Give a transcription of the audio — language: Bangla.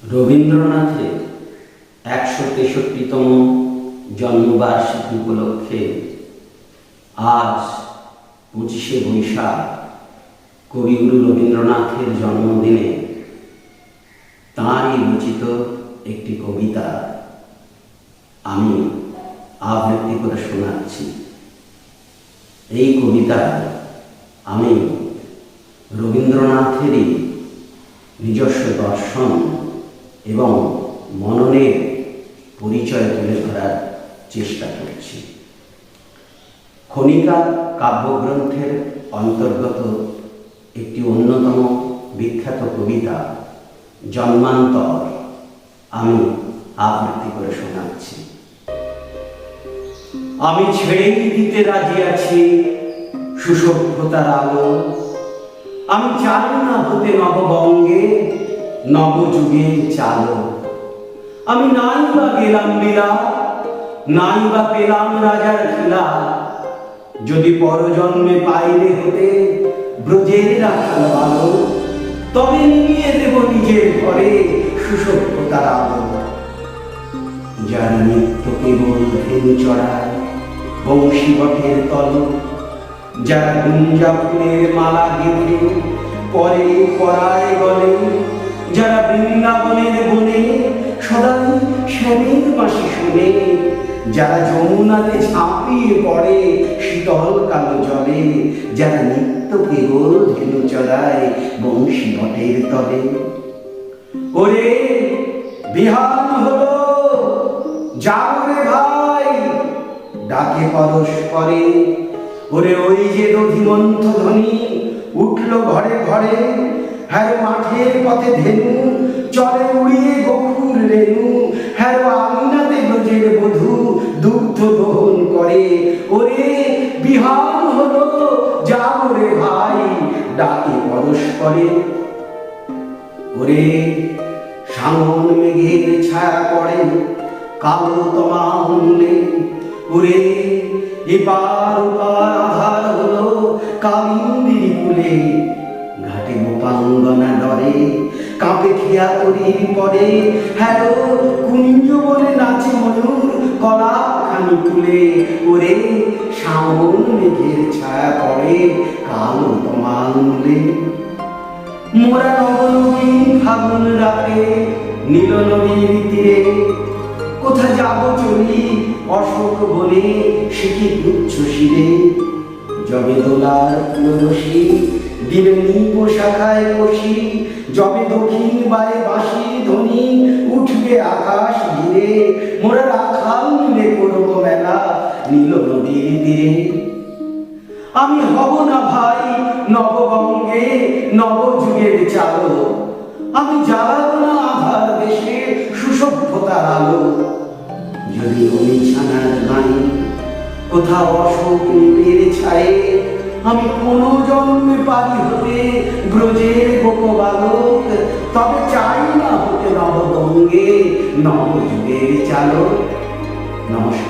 রবীন্দ্রনাথের ১৬৩তম জন্মবার্ষিকী উপলক্ষে আজ ২৫শে বৈশাখ কবিগুরু রবীন্দ্রনাথের জন্মদিনে তাঁরই রচিত একটি কবিতা আমি আবৃত্তি করে শোনাচ্ছি। এই কবিতা আমি রবীন্দ্রনাথেরই নিজস্ব দর্শন এবং মননের পরিচয় তুলে ধরার চেষ্টা করছি। খনিকা কাব্যগ্রন্থের অন্তর্গত একটি অন্যতম বিখ্যাত কবিতা জন্মান্তর আমি আবৃত্তি করে শোনাচ্ছি। আমি ছেড়েই দিতে রাজি আছি সুসভ্যতার আলো, আমি চাই না হতে নববঙ্গে নবযুগের চালক। আমি নাই বা গেলাম লীলা, নাই বা পেলাম রাজার খিলা, যদি পরজন্মে পাইলে হতে ব্রজের রাখাল ভালো, তবে নিয়ে দেব নিজের ঘরে সুসভ্যতার আলো। যারা নিত্য কেবল ধেনু চড়ায় বংশী বটের তল, যারা গুঞ্জা ফুলের মালা গেঁথে পরে পরায় গলে, যারা বৃন্দাবনের বনে সদাই শ্যামের বাঁশি শুনে, যারা যমুনাতে ঝাঁপিয়ে পড়ে শীতল কালো জলে, যারা নিত্য কেবল ধেনু চড়ায় বংশী বটের তলে। ওরে বিহান হলো, জাগরে ভাই, ডাকে পরস্পরে। ওরে ওই যে দধিমন্থ ধ্বনি উঠল ঘরে ঘরে, হ্যাঁ মাঠের পথে ধেনু চলে উড়িয়ে গফুর রেণু, হ্যাঁ আমিনাতে ব্রজের বধূ দুগ্ধ দহন করে। ওরে বিহান হলো, জাগরে ভাই, ডাকে পরস্পরে। ওরে সামন মেঘের ছায়া পড়ে কালো তমালে, ওরে এপার ওপার আধার হলো কালিন্দির কুলে, ঘাটে গোপাঙ্গনা ডরে কাঁপে খেয়া তরির পরে, হ্যাঁ কুঞ্জ বলে নাচে ময়ূর কলা খানি তুলে। ওরে সামন মেঘের ছায়া পড়ে কালো তমালে। মোরা নবনবীন ফাগুন রাতে নীল নদীর তীরে, কোথা যাব চলি অশোক বনে শিখি গুচ্ছ শিরে। যবে দোলার রশি দিবে নিপ শাখায় বসি, যবে দক্ষিণ বায়ে বাঁশি ধ্বনি উঠবে আকাশ ঘিরে, মোরা রাখাল মিলে করব মেলা নীল নদীর তীরে। আমি হব না ভাই নববঙ্গে নবযুগের চালক, আমি জ্বালাব না আধার দেশে সুসভ্যতার আলো। যদি ছানার নাই কোথাও অশোক নিপের ছায়ে, আমি কোন জন্মে পারি হতে ব্রজের গোপবালক, তবে চাই না হতে নববঙ্গে নবযুগের চালক। নমস্কার।